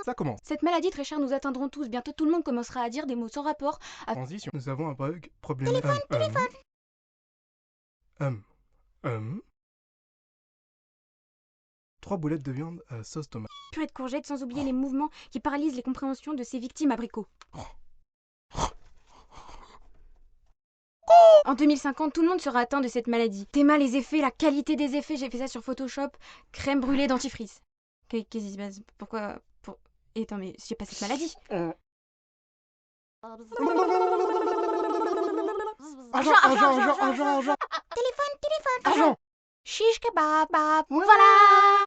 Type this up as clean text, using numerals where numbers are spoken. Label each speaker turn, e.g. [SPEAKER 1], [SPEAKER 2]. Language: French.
[SPEAKER 1] Ça commence.
[SPEAKER 2] Cette maladie très chère nous atteindront tous. Bientôt tout le monde commencera à dire des mots sans rapport.
[SPEAKER 1] Transition. Nous avons un bug. Problème. Téléphone. 3 boulettes de viande à sauce tomate.
[SPEAKER 2] Purée de courgettes, sans oublier les mouvements qui paralysent les compréhensions de ces victimes abricots. En 2050, tout le monde sera atteint de cette maladie. Théma, les effets, la qualité des effets, j'ai fait ça sur Photoshop. Crème brûlée dentifrice. Qu'est-ce qui se passe? Pourquoi attends, mais j'ai pas cette maladie.
[SPEAKER 1] Argent.
[SPEAKER 2] Téléphone.
[SPEAKER 1] Argent.
[SPEAKER 2] Shish kebab, voilà.